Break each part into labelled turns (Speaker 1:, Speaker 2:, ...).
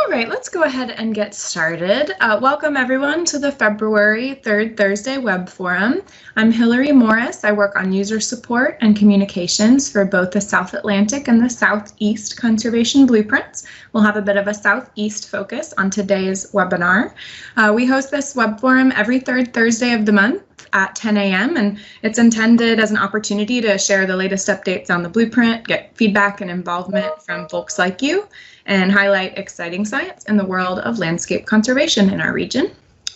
Speaker 1: All right, let's go ahead and get started. Welcome everyone to the February 3rd Thursday Web Forum. I'm Hillary Morris. I work on user support and communications for both the South Atlantic and the Southeast Conservation Blueprints. We'll have a bit of a Southeast focus on today's webinar. We host this Web Forum every third Thursday of the month at 10 a.m. and it's intended as an opportunity to share the latest updates on the blueprint, get feedback and involvement from folks like you, and highlight exciting science in the world of landscape conservation in our region.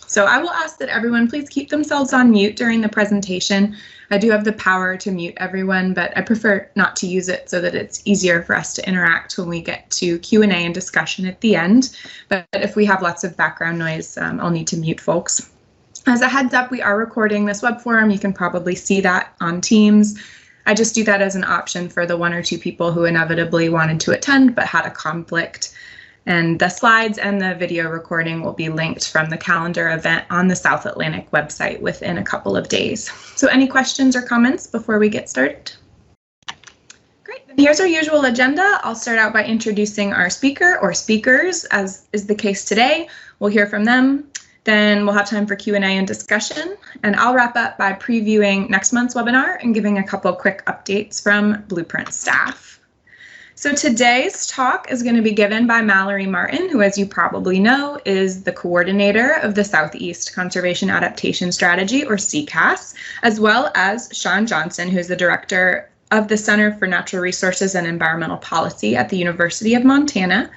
Speaker 1: So I will ask that everyone please keep themselves on mute during the presentation. I do have the power to mute everyone, but I prefer not to use it so that it's easier for us to interact when we get to Q&A and discussion at the end. But if we have lots of background noise, I'll need to mute folks. As a heads up, we are recording this web forum. You can probably see that on Teams. I just do that as an option for the one or two people who inevitably wanted to attend but had a conflict. And the slides and the video recording will be linked from the calendar event on the South Atlantic website within a couple of days. So any questions or comments before we get started? Great, then here's our usual agenda. I'll start out by introducing our speaker or speakers, as is the case today. We'll hear from them. Then we'll have time for Q&A and discussion, and I'll wrap up by previewing next month's webinar and giving a couple quick updates from Blueprint staff. So today's talk is going to be given by Mallory Martin, who, as you probably know, is the coordinator of the Southeast Conservation Adaptation Strategy, or CCAS, as well as Shawn Johnson, who is the director of the Center for Natural Resources and Environmental Policy at the University of Montana.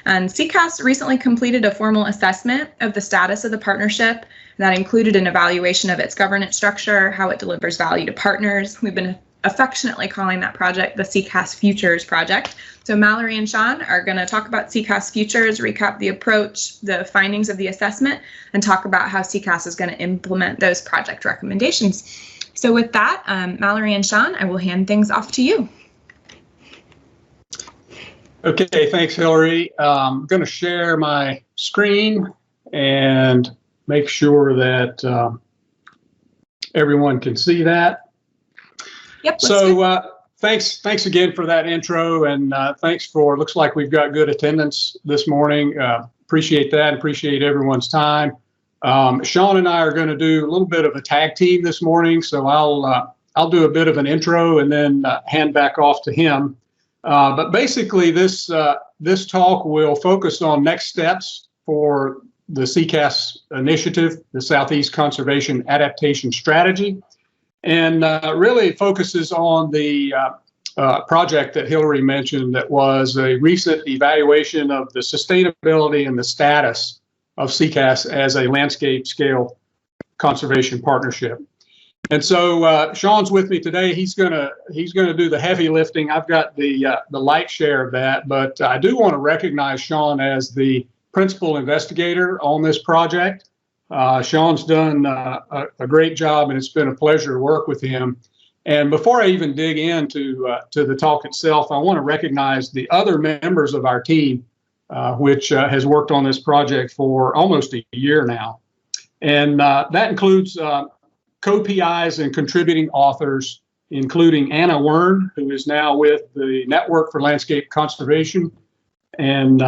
Speaker 1: And CCAS recently completed a formal assessment of the status of the partnership that included an evaluation of its governance structure, how it delivers value to partners. We've been affectionately calling that project the CCAS Futures Project. So Mallory and Shawn are going to talk about CCAS Futures, recap the approach, the findings of the assessment, and talk about how CCAS is going to implement those project recommendations. So with that, Mallory and Shawn, I will hand things off to you.
Speaker 2: Okay, thanks, Hillary. I'm going to share my screen and make sure that everyone can see that.
Speaker 1: Yep.
Speaker 2: So thanks again for that intro, and thanks for, looks like we've got good attendance this morning. Appreciate that, appreciate everyone's time. Shawn and I are going to do a little bit of a tag team this morning, so I'll do a bit of an intro and then hand back off to him. But basically, this talk will focus on next steps for the CCAS initiative, the Southeast Conservation Adaptation Strategy, and really focuses on the project that Hillary mentioned that was a recent evaluation of the sustainability and the status of CCAS as a landscape scale conservation partnership. And so Shawn's with me today. He's gonna do the heavy lifting. I've got the light share of that, but I do want to recognize Shawn as the principal investigator on this project. Shawn's done a great job, and it's been a pleasure to work with him. And before I even dig into to the talk itself, I want to recognize the other members of our team, which has worked on this project for almost a year now, and that includes co-PIs and contributing authors, including Anna Wern, who is now with the Network for Landscape Conservation and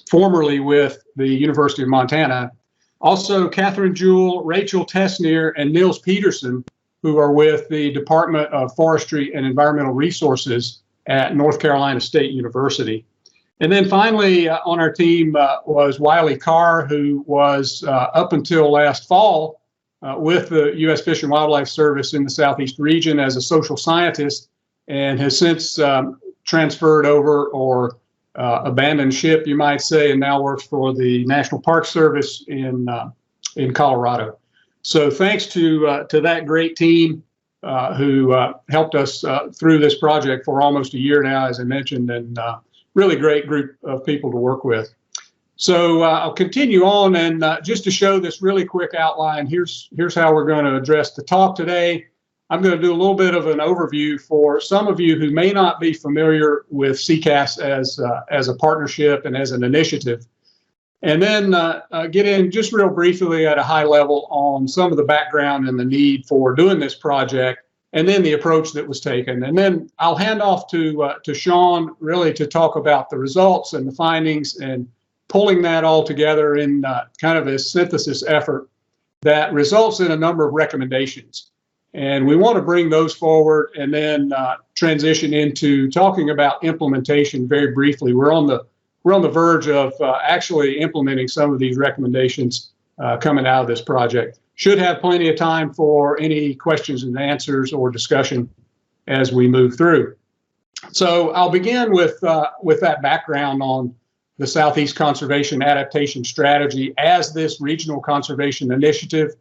Speaker 2: formerly with the University of Montana. Also, Catherine Jewell, Rachel Tesnier, and Nils Peterson, who are with the Department of Forestry and Environmental Resources at North Carolina State University. And then finally on our team was Wiley Carr, who was up until last fall with the U.S. Fish and Wildlife Service in the Southeast region as a social scientist, and has since transferred over or abandoned ship, you might say, and now works for the National Park Service in Colorado. So thanks to that great team who helped us through this project for almost a year now, as I mentioned, and really great group of people to work with. So I'll continue on, and just to show this really quick outline, here's how we're going to address the talk today. I'm going to do a little bit of an overview for some of you who may not be familiar with CCAS as a partnership and as an initiative, and then get in just real briefly at a high level on some of the background and the need for doing this project, and then the approach that was taken. And then I'll hand off to Shawn really to talk about the results and the findings and pulling that all together in kind of a synthesis effort that results in a number of recommendations. And we want to bring those forward and then transition into talking about implementation very briefly. We're on the verge of actually implementing some of these recommendations coming out of this project. Should have plenty of time for any questions and answers or discussion as we move through. So I'll begin with that background on the Southeast Conservation Adaptation Strategy as this regional conservation initiative.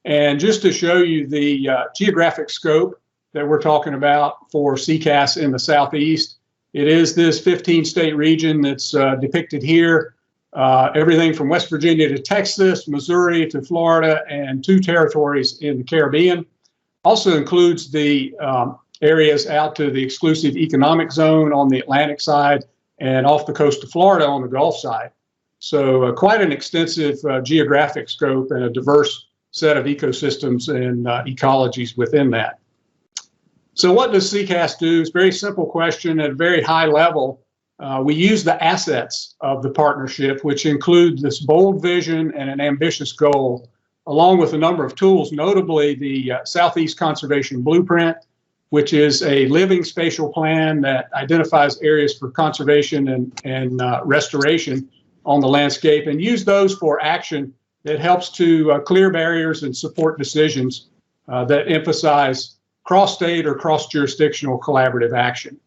Speaker 2: And just to show you the geographic scope that we're talking about for CCAS in the Southeast, it is this 15-state region that's depicted here. Everything from West Virginia to Texas, Missouri to Florida, and 2 territories in the Caribbean. Also includes the areas out to the exclusive economic zone on the Atlantic side and off the coast of Florida on the Gulf side. So quite an extensive geographic scope and a diverse set of ecosystems and ecologies within that. So what does CCAS do? It's a very simple question at a very high level. We use the assets of the partnership, which include this bold vision and an ambitious goal, along with a number of tools, notably the Southeast Conservation Blueprint, which is a living spatial plan that identifies areas for conservation and restoration on the landscape, and use those for action that helps to clear barriers and support decisions that emphasize cross-state or cross-jurisdictional collaborative action.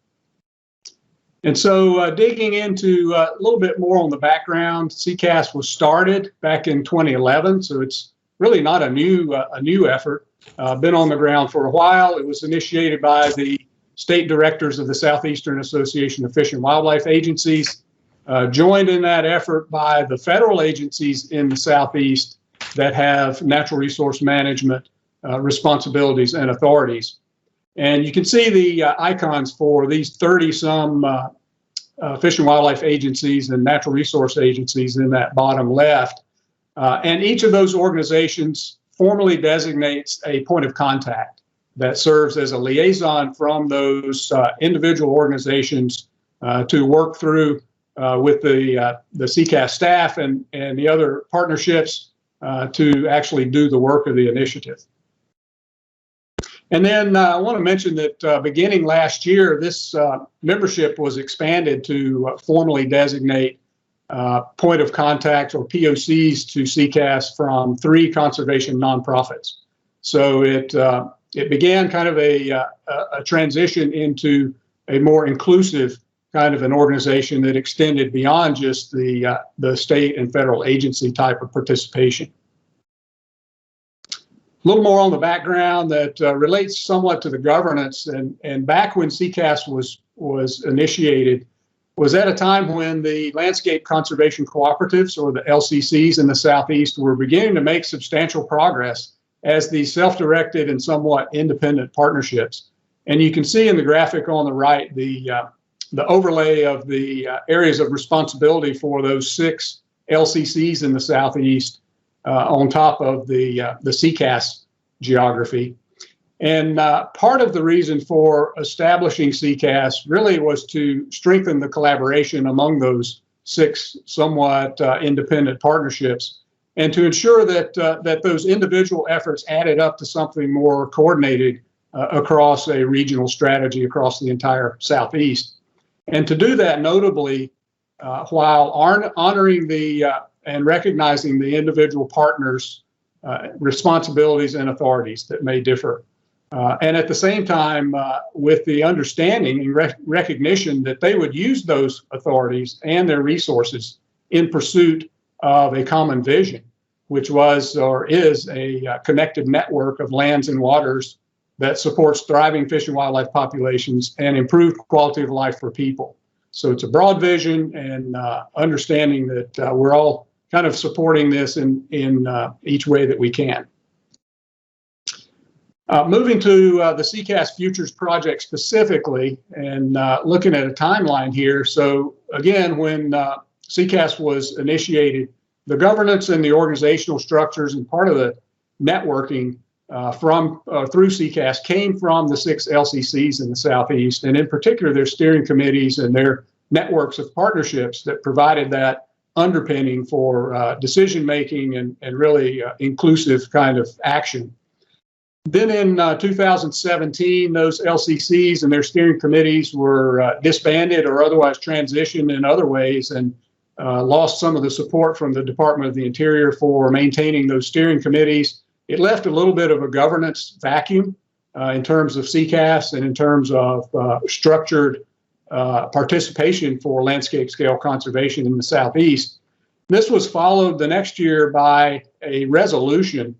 Speaker 2: And so digging into a little bit more on the background, CCAS was started back in 2011, so it's really not a new effort. Been on the ground for a while. It was initiated by the state directors of the Southeastern Association of Fish and Wildlife Agencies, joined in that effort by the federal agencies in the Southeast that have natural resource management responsibilities and authorities. And you can see the icons for these 30-some fish and wildlife agencies and natural resource agencies in that bottom left. And each of those organizations formally designates a point of contact that serves as a liaison from those individual organizations to work through with the CCAS staff and the other partnerships to actually do the work of the initiative. And then I want to mention that beginning last year, this membership was expanded to formally designate point of contact or POCs to CCAS from 3 conservation nonprofits. So it began kind of a transition into a more inclusive kind of an organization that extended beyond just the state and federal agency type of participation. A little more on the background that relates somewhat to the governance, and back when CCAS was initiated was at a time when the landscape conservation cooperatives, or the LCCs in the Southeast, were beginning to make substantial progress as these self-directed and somewhat independent partnerships. And you can see in the graphic on the right the overlay of the areas of responsibility for those 6 LCCs in the Southeast on top of the CCAS geography. And part of the reason for establishing CCAS really was to strengthen the collaboration among those 6 somewhat independent partnerships, and to ensure that those individual efforts added up to something more coordinated across a regional strategy across the entire Southeast. And to do that notably while honoring and recognizing the individual partners' responsibilities and authorities that may differ. And at the same time, with the understanding and recognition that they would use those authorities and their resources in pursuit of a common vision, which was or is a connected network of lands and waters that supports thriving fish and wildlife populations and improved quality of life for people. So it's a broad vision, and understanding that we're all kind of supporting this in each way that we can. Moving to the CCAS Futures project specifically, and looking at a timeline here. So again, when CCAS was initiated, the governance and the organizational structures and part of the networking through CCAS came from the 6 LCCs in the Southeast, and in particular their steering committees and their networks of partnerships that provided that underpinning for decision making and really inclusive kind of action. Then in 2017, those LCCs and their steering committees were disbanded or otherwise transitioned in other ways, and lost some of the support from the Department of the Interior for maintaining those steering committees. It left a little bit of a governance vacuum in terms of CCAS and in terms of structured participation for landscape scale conservation in the Southeast. This was followed the next year by a resolution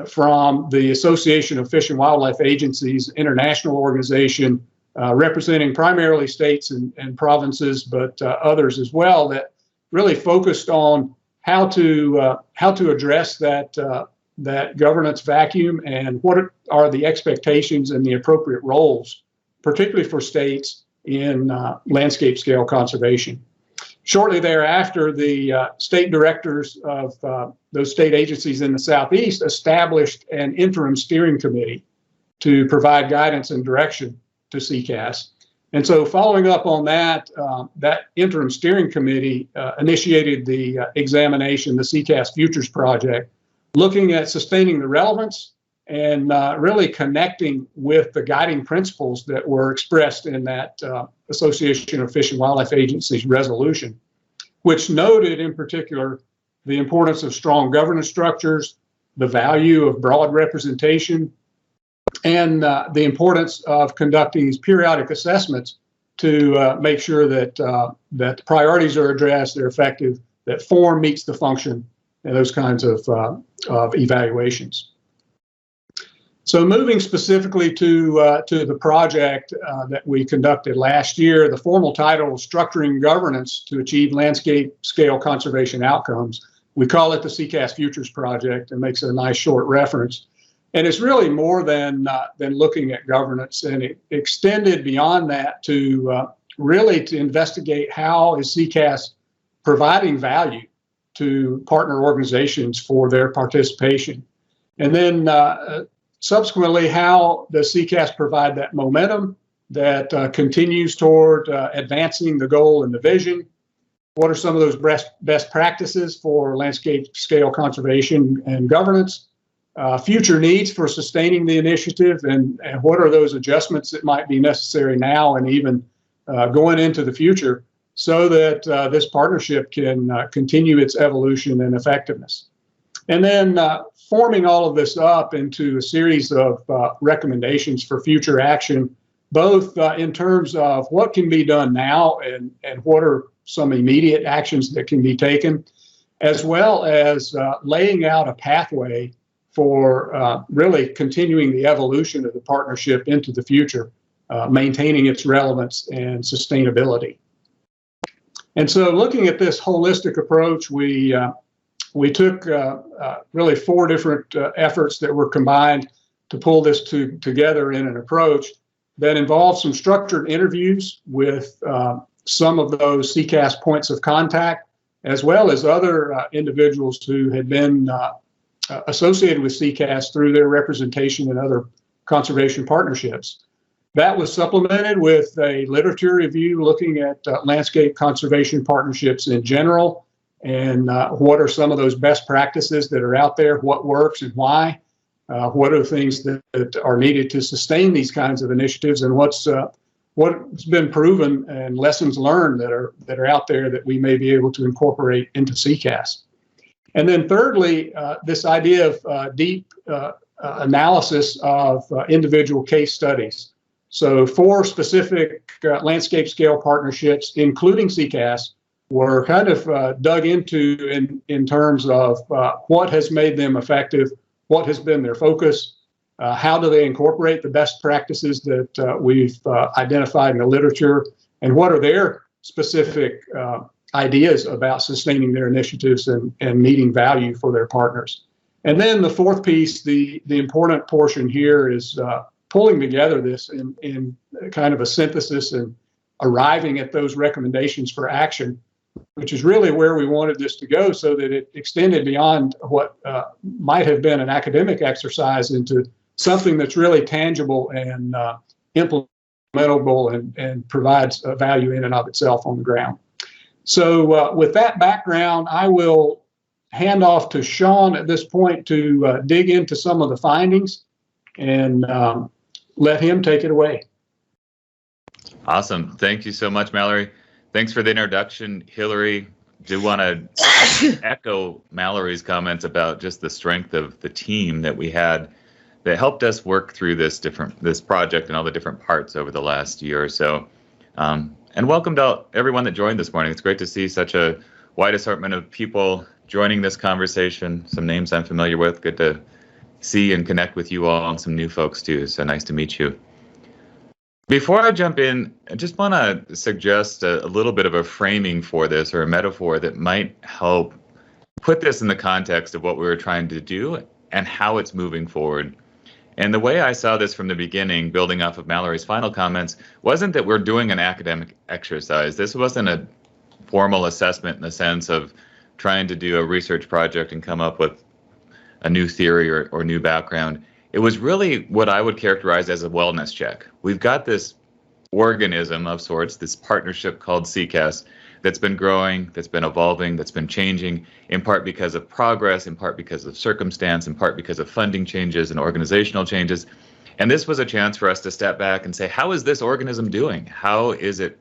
Speaker 2: from the Association of Fish and Wildlife Agencies, international organization representing primarily states and provinces, but others as well, that really focused on how to address that governance vacuum and what are the expectations and the appropriate roles, particularly for states in landscape scale conservation. Shortly thereafter, the state directors of those state agencies in the Southeast established an interim steering committee to provide guidance and direction to CCAS. And so following up on that, that interim steering committee initiated the examination, the CCAS Futures Project, looking at sustaining the relevance and really connecting with the guiding principles that were expressed in that Association of Fish and Wildlife Agencies resolution, which noted in particular the importance of strong governance structures, the value of broad representation, and the importance of conducting these periodic assessments to make sure that that priorities are addressed, they're effective, that form meets the function, and those kinds of evaluations. So moving specifically to the project that we conducted last year, the formal title was Structuring Governance to Achieve Landscape Scale Conservation Outcomes. We call it the CCAS Futures Project, and makes a nice short reference. And it's really more than looking at governance, and it extended beyond that to really to investigate how is CCAS providing value to partner organizations for their participation. And then subsequently, how does CCAS provide that momentum that continues toward advancing the goal and the vision? What are some of those best practices for landscape scale conservation and governance? Future needs for sustaining the initiative, and what are those adjustments that might be necessary now and even going into the future so that this partnership can continue its evolution and effectiveness. And then forming all of this up into a series of recommendations for future action, both in terms of what can be done now and what are some immediate actions that can be taken, as well as laying out a pathway for really continuing the evolution of the partnership into the future, maintaining its relevance and sustainability. And so looking at this holistic approach, we took really 4 different efforts that were combined to pull this together in an approach that involved some structured interviews with some of those CCAS points of contact, as well as other individuals who had been associated with CCAS through their representation in other conservation partnerships. That was supplemented with a literature review looking at landscape conservation partnerships in general, and what are some of those best practices that are out there, what works and why, what are the things that are needed to sustain these kinds of initiatives, and what's been proven and lessons learned that are out there that we may be able to incorporate into CCAS. And then thirdly, this idea of deep analysis of individual case studies. So 4 specific landscape scale partnerships, including CCAS, were kind of dug into in terms of what has made them effective, what has been their focus, how do they incorporate the best practices that we've identified in the literature, and what are their specific ideas about sustaining their initiatives and meeting value for their partners. And then the 4th piece, the important portion here, is pulling together this in kind of a synthesis and arriving at those recommendations for action, which is really where we wanted this to go, so that it extended beyond what might have been an academic exercise into something that's really tangible and implementable and provides value in and of itself on the ground. So with that background, I will hand off to Shawn at this point to dig into some of the findings and let him take it away.
Speaker 3: Awesome. Thank you so much, Mallory. Thanks for the introduction, Hillary. Do want to echo Mallory's comments about just the strength of the team that we had that helped us work through this project and all the different parts over the last year or so. And welcome to everyone that joined this morning. It's great to see such a wide assortment of people joining this conversation. Some names I'm familiar with. Good to see and connect with you all, and some new folks too. So nice to meet you. Before I jump in, I just want to suggest a little bit of a framing for this, or a metaphor that might help put this in the context of what we were trying to do and how it's moving forward. And the way I saw this from the beginning, building off of Mallory's final comments, wasn't that we're doing an academic exercise. This wasn't a formal assessment in the sense of trying to do a research project and come up with a new theory or new background. It was really what I would characterize as a wellness check. We've got this organism of sorts, this partnership called CCAS, that's been growing, that's been evolving, that's been changing, in part because of progress, in part because of circumstance, in part because of funding changes and organizational changes. And this was a chance for us to step back and say, how is this organism doing? How is it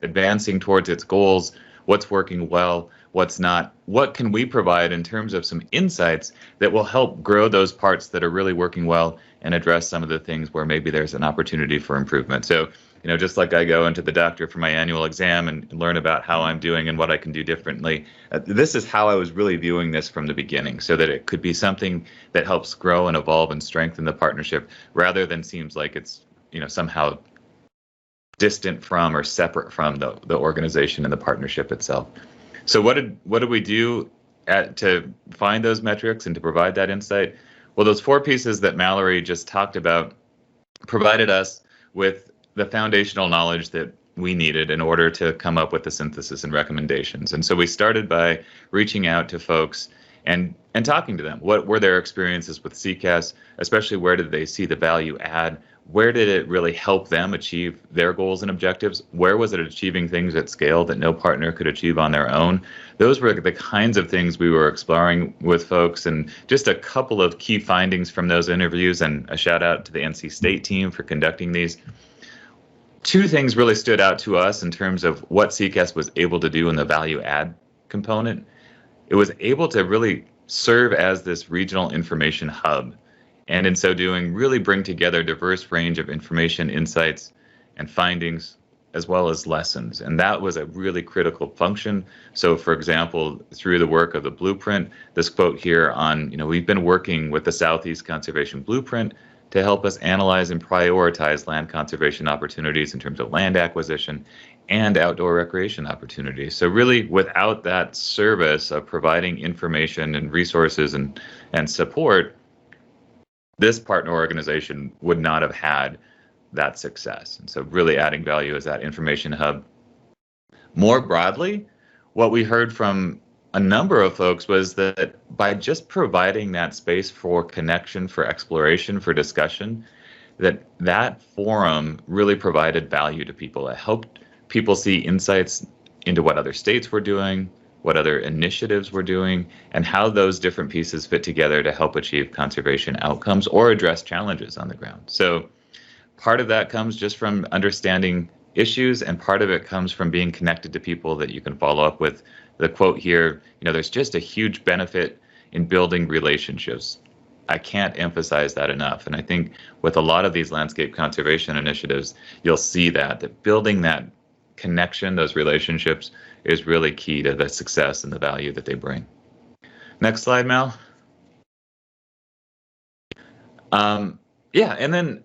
Speaker 3: advancing towards its goals? What's working well? What's not? What can we provide in terms of some insights that will help grow those parts that are really working well and address some of the things where maybe there's an opportunity for improvement? So, just like I go into the doctor for my annual exam and learn about how I'm doing and what I can do differently, this is how I was really viewing this from the beginning, so that it could be something that helps grow and evolve and strengthen the partnership, rather than seems like it's, somehow distant from or separate from the organization and the partnership itself. So what did we do to find those metrics and to provide that insight? Well, those 4 pieces that Mallory just talked about provided us with the foundational knowledge that we needed in order to come up with the synthesis and recommendations. And so we started by reaching out to folks and talking to them. What were their experiences with CCAS, especially where did they see the value add? Where did it really help them achieve their goals and objectives? Where was it achieving things at scale that no partner could achieve on their own? Those were the kinds of things we were exploring with folks, and just a couple of key findings from those interviews, and a shout out to the NC State team for conducting these. 2 things really stood out to us in terms of what CCAS was able to do in the value add component. It was able to really serve as this regional information hub, and in so doing, really bring together a diverse range of information, insights, and findings, as well as lessons. And that was a really critical function. So, for example, through the work of the blueprint, this quote here on, we've been working with the Southeast Conservation Blueprint to help us analyze and prioritize land conservation opportunities in terms of land acquisition and outdoor recreation opportunities. So really, without that service of providing information and resources and support, this partner organization would not have had that success. And so really adding value as that information hub. More broadly, what we heard from a number of folks was that by just providing that space for connection, for exploration, for discussion, that forum really provided value to people. It helped people see insights into what other states were doing, what other initiatives we're doing, and how those different pieces fit together to help achieve conservation outcomes or address challenges on the ground. So part of that comes just from understanding issues, and part of it comes from being connected to people that you can follow up with. The quote here, there's just a huge benefit in building relationships. I can't emphasize that enough. And I think with a lot of these landscape conservation initiatives, you'll see that building that connection, those relationships, is really key to the success and the value that they bring. Next slide, Mel. And then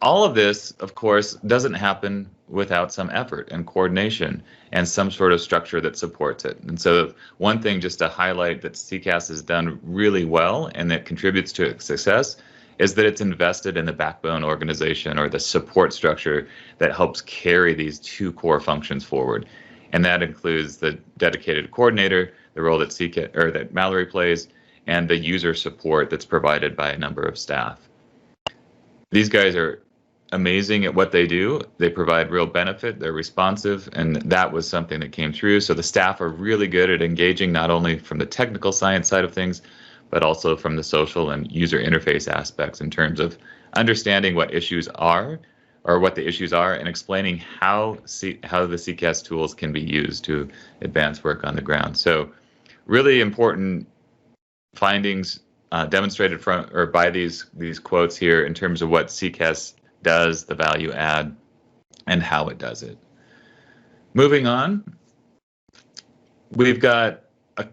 Speaker 3: all of this, of course, doesn't happen without some effort and coordination and some sort of structure that supports it. And so one thing just to highlight that CCAS has done really well and that contributes to its success is that it's invested in the backbone organization, or the support structure that helps carry these 2 core functions forward. And that includes the dedicated coordinator, the role that that Mallory plays, and the user support that's provided by a number of staff. These guys are amazing at what they do. They provide real benefit. They're responsive, and that was something that came through. So the staff are really good at engaging, not only from the technical science side of things, but also from the social and user interface aspects in terms of understanding what issues are, or what the issues are, and explaining how the CCAS tools can be used to advance work on the ground. So really important findings demonstrated by these quotes here in terms of what CCAS does, the value add, and how it does it. Moving on, we've got a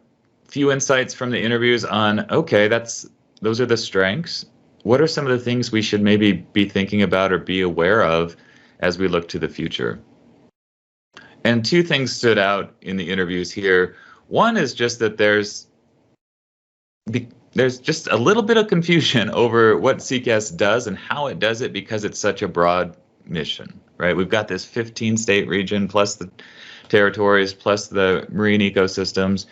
Speaker 3: few insights from the interviews on, okay, those are the strengths. What are some of the things we should maybe be thinking about or be aware of as we look to the future? And two things stood out in the interviews here. One is just that there's just a little bit of confusion over what CCAS does and how it does it, because it's such a broad mission, right? We've got this 15-state region plus the territories plus the marine ecosystems,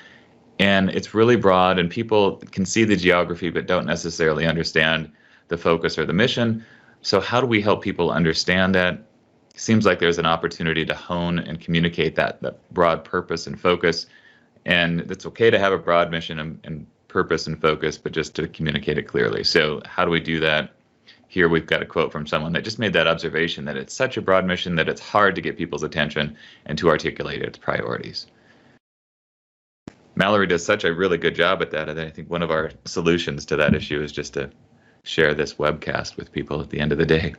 Speaker 3: and it's really broad, and people can see the geography but don't necessarily understand the focus or the mission. So how do we help people understand that? Seems like there's an opportunity to hone and communicate that broad purpose and focus, and it's okay to have a broad mission and purpose and focus, but just to communicate it clearly. So how do we do that? Here we've got a quote from someone that just made that observation, that it's such a broad mission that it's hard to get people's attention and to articulate its priorities. Mallory does such a really good job at that, and I think one of our solutions to that issue is just to share this webcast with people at the end of the day.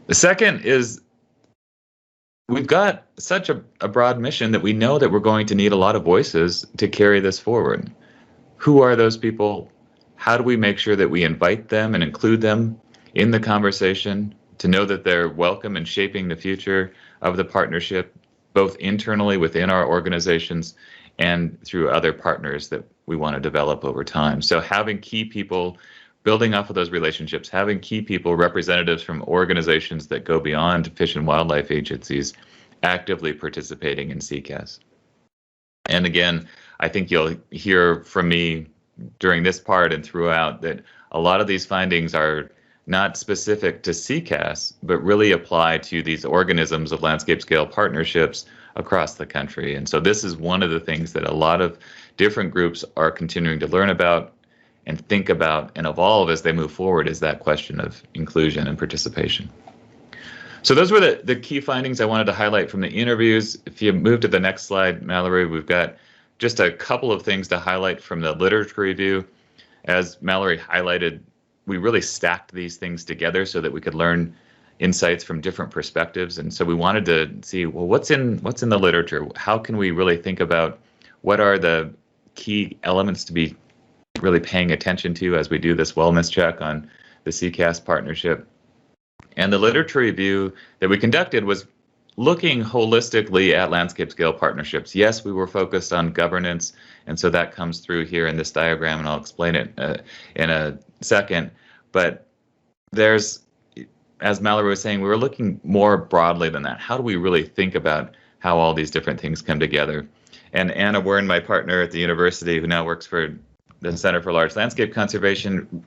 Speaker 3: The second is, we've got such a broad mission that we know that we're going to need a lot of voices to carry this forward. Who are those people? How do we make sure that we invite them and include them in the conversation to know that they're welcome in shaping the future of the partnership, both internally within our organizations and through other partners that we want to develop over time? So having key people, building off of those relationships, having key people, representatives from organizations that go beyond fish and wildlife agencies, actively participating in CCAS. And again, I think you'll hear from me during this part and throughout that a lot of these findings are not specific to CCAS, but really apply to these organisms of landscape scale partnerships across the country. And so this is one of the things that a lot of different groups are continuing to learn about and think about and evolve as they move forward, is that question of inclusion and participation. So those were the key findings I wanted to highlight from the interviews. If you move to the next slide, Mallory, we've got just a couple of things to highlight from the literature review. As Mallory highlighted, we really stacked these things together so that we could learn insights from different perspectives. And so we wanted to see, well, what's in the literature? How can we really think about what are the key elements to be really paying attention to as we do this wellness check on the CCAS partnership? And the literature review that we conducted was looking holistically at landscape scale partnerships. Yes, we were focused on governance, and so that comes through here in this diagram, and I'll explain it in a second. But there's, as Mallory was saying, we were looking more broadly than that. How do we really think about how all these different things come together? And Anna Wern, my partner at the university, who now works for the Center for Large Landscape Conservation,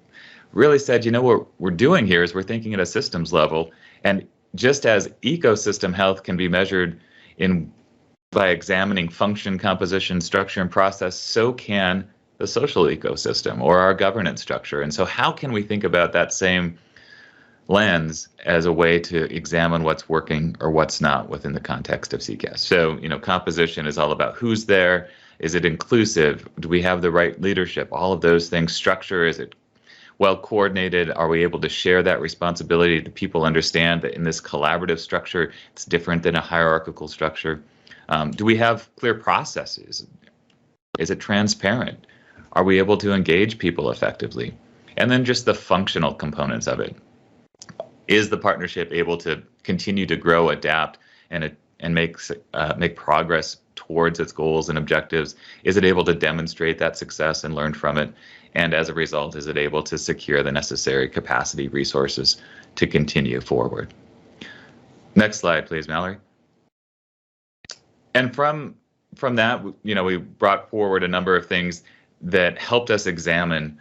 Speaker 3: really said, you know, what we're doing here is we're thinking at a systems level, and just as ecosystem health can be measured by examining function, composition, structure, and process, so can the social ecosystem or our governance structure. And so how can we think about that same lens as a way to examine what's working or what's not within the context of CCAS? So, you know, composition is all about who's there. Is it inclusive? Do we have the right leadership? All of those things. Structure, is it well coordinated? Are we able to share that responsibility? Do people understand that in this collaborative structure, it's different than a hierarchical structure? Do we have clear processes? Is it transparent? Are we able to engage people effectively? And then just the functional components of it. Is the partnership able to continue to grow, adapt, and make progress towards its goals and objectives? Is it able to demonstrate that success and learn from it? And as a result, is it able to secure the necessary capacity, resources to continue forward? Next slide, please, Mallory. And from that, you know, we brought forward a number of things that helped us examine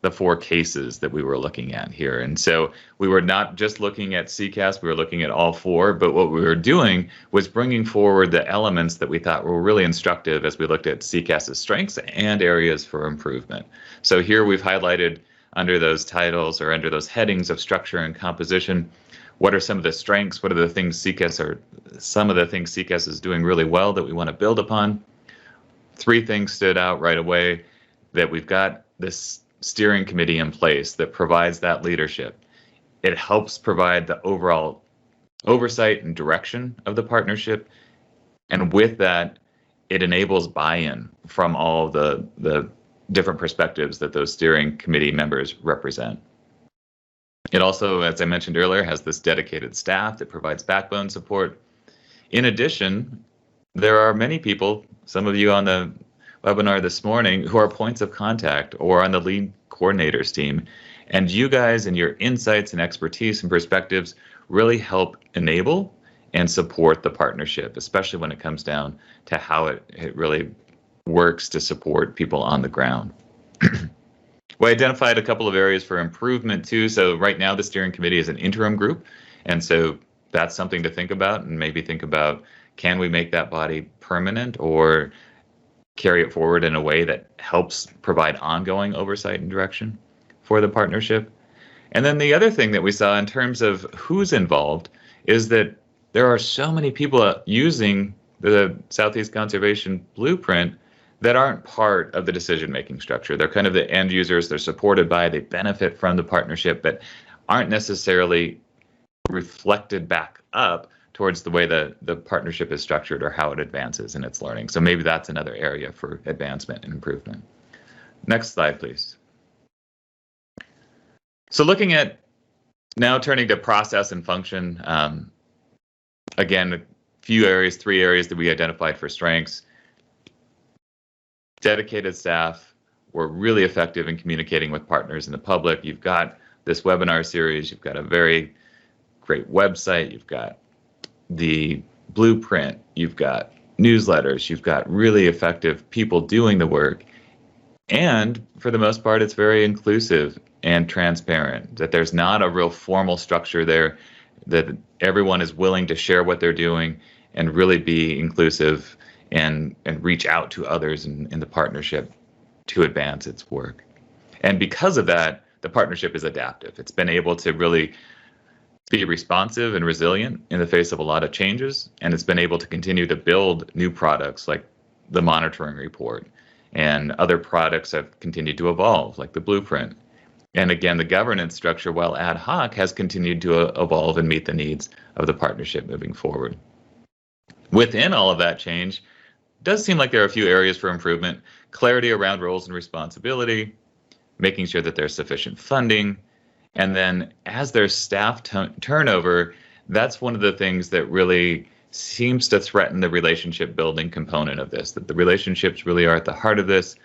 Speaker 3: the 4 cases that we were looking at here. And so we were not just looking at CCAS, we were looking at all 4, but what we were doing was bringing forward the elements that we thought were really instructive as we looked at CCAS's strengths and areas for improvement. So here we've highlighted under those titles or under those headings of structure and composition, what are some of the strengths, what are the things some of the things CCAS is doing really well that we want to build upon. 3 things stood out right away, that we've got this steering committee in place that provides that leadership. It helps provide the overall oversight and direction of the partnership. And with that, it enables buy-in from all the different perspectives that those steering committee members represent. It also, as I mentioned earlier, has this dedicated staff that provides backbone support. In addition, there are many people, some of you on the webinar this morning, who are points of contact or on the lead coordinators team. And you guys and your insights and expertise and perspectives really help enable and support the partnership, especially when it comes down to how it really works to support people on the ground. We identified a couple of areas for improvement too. So right now the steering committee is an interim group. And so that's something to think about, and maybe think about, can we make that body permanent or carry it forward in a way that helps provide ongoing oversight and direction for the partnership? And then the other thing that we saw in terms of who's involved is that there are so many people using the Southeast Conservation Blueprint that aren't part of the decision-making structure. They're kind of the end users, they're supported by, they benefit from the partnership, but aren't necessarily reflected back up towards the way the partnership is structured or how it advances in its learning. So maybe that's another area for advancement and improvement. Next slide, please. So looking at, now turning to process and function, again, a few areas, 3 areas that we identified for strengths. Dedicated staff were really effective in communicating with partners and the public. You've got this webinar series, you've got a very great website, you've got the blueprint, you've got newsletters, you've got really effective people doing the work. And for the most part, it's very inclusive and transparent, that there's not a real formal structure there, that everyone is willing to share what they're doing and really be inclusive and reach out to others in the partnership to advance its work. And because of that, the partnership is adaptive. It's been able to really be responsive and resilient in the face of a lot of changes, and it's been able to continue to build new products like the monitoring report, and other products have continued to evolve like the blueprint. And again, the governance structure, while ad hoc, has continued to evolve and meet the needs of the partnership moving forward. Within all of that change, it does seem like there are a few areas for improvement. Clarity around roles and responsibility, making sure that there's sufficient funding, and then as there's staff turnover, that's one of the things that really seems to threaten the relationship building component of this, that the relationships really are at the heart of this.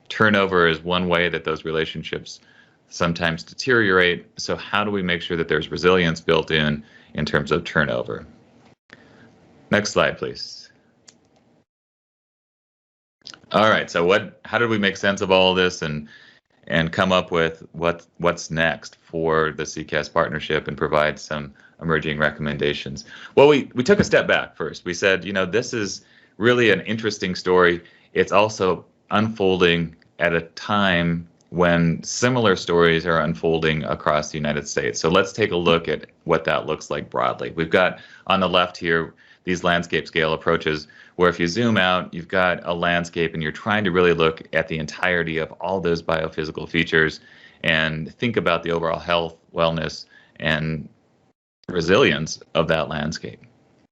Speaker 3: Turnover is one way that those relationships sometimes deteriorate. So how do we make sure that there's resilience built in terms of turnover? Next slide, please. All right, so how did we make sense of all of this and come up with what's next for the CCAS partnership and provide some emerging recommendations? Well, we took a step back first. We said, this is really an interesting story. It's also unfolding at a time when similar stories are unfolding across the United States. So let's take a look at what that looks like broadly. We've got on the left here these landscape scale approaches, where if you zoom out, you've got a landscape and you're trying to really look at the entirety of all those biophysical features and think about the overall health, wellness, and resilience of that landscape.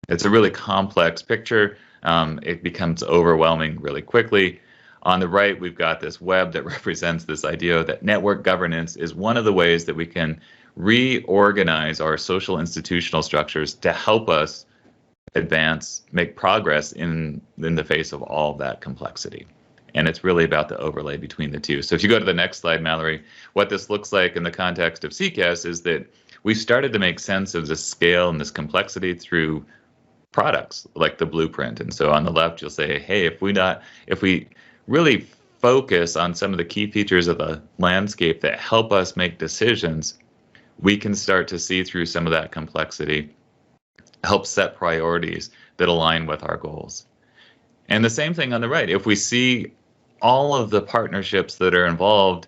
Speaker 3: It's a really complex picture. It becomes overwhelming really quickly. On the right, we've got this web that represents this idea that network governance is one of the ways that we can reorganize our social institutional structures to help us advance, make progress in the face of all that complexity. And it's really about the overlay between the two. So if you go to the next slide, Mallory, what this looks like in the context of CCAS is that we've started to make sense of this scale and this complexity through products like the blueprint. And so on the left, you'll say, hey, if we really focus on some of the key features of the landscape that help us make decisions, we can start to see through some of that complexity, help set priorities that align with our goals. And the same thing on the right. If we see all of the partnerships that are involved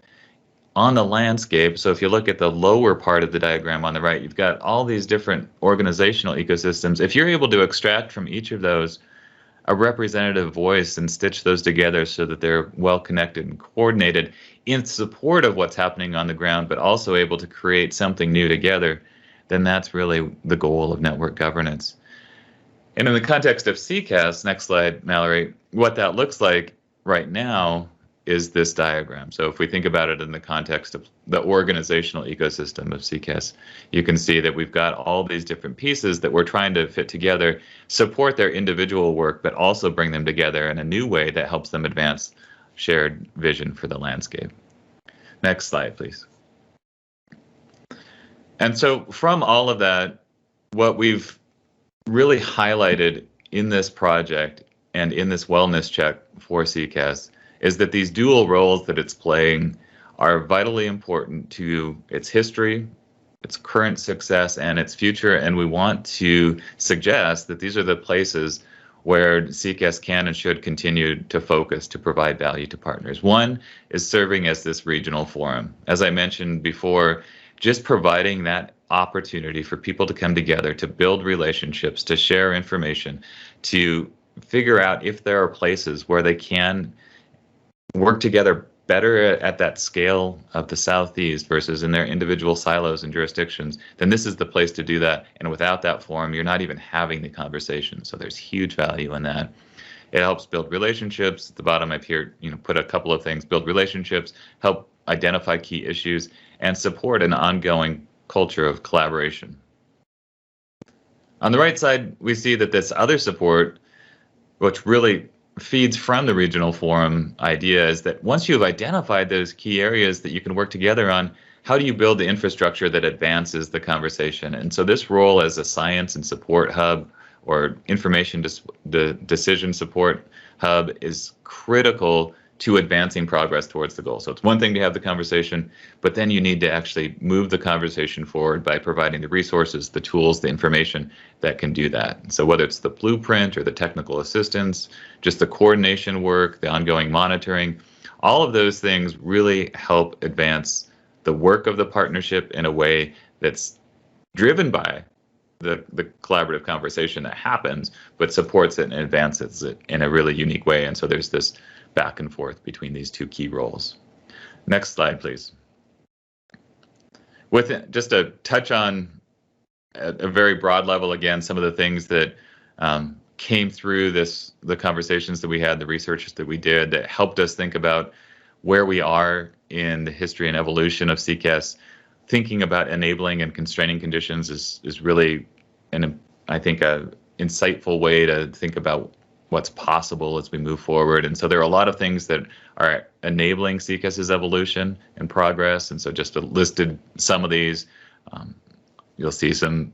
Speaker 3: on the landscape, so if you look at the lower part of the diagram on the right, you've got all these different organizational ecosystems. If you're able to extract from each of those a representative voice and stitch those together so that they're well connected and coordinated in support of what's happening on the ground, but also able to create something new together, then that's really the goal of network governance. And in the context of CCAS, next slide, Mallory, what that looks like right now is this diagram. So if we think about it in the context of the organizational ecosystem of CCAS, you can see that we've got all these different pieces that we're trying to fit together, support their individual work, but also bring them together in a new way that helps them advance shared vision for the landscape. Next slide, please. And so from all of that, what we've really highlighted in this project and in this wellness check for CCAS is that these dual roles that it's playing are vitally important to its history, its current success, and its future. And we want to suggest that these are the places where CCAS can and should continue to focus to provide value to partners. One is serving as this regional forum. As I mentioned before, just providing that opportunity for people to come together, to build relationships, to share information, to figure out if there are places where they can work together better at that scale of the Southeast versus in their individual silos and jurisdictions, then this is the place to do that. And without that forum, you're not even having the conversation. So there's huge value in that. It helps build relationships. At the bottom up here, put a couple of things: build relationships, help identify key issues, and support an ongoing culture of collaboration. On the right side, we see that this other support, which really feeds from the regional forum idea, is that once you've identified those key areas that you can work together on, how do you build the infrastructure that advances the conversation? And so this role as a science and support hub or information decision support hub is critical to advancing progress towards the goal. So it's one thing to have the conversation, but then you need to actually move the conversation forward by providing the resources, the tools, the information that can do that. So whether it's the blueprint or the technical assistance, just the coordination work, the ongoing monitoring, all of those things really help advance the work of the partnership in a way that's driven by the collaborative conversation that happens, but supports it and advances it in a really unique way. And so there's this back and forth between these two key roles. Next slide, please. With just a touch on a very broad level, again, some of the things that came through the conversations that we had, the research that we did that helped us think about where we are in the history and evolution of CCAS. Thinking about enabling and constraining conditions is really, I think, a insightful way to think about what's possible as we move forward. And so there are a lot of things that are enabling CCAS's evolution and progress. And so just listed some of these. You'll see some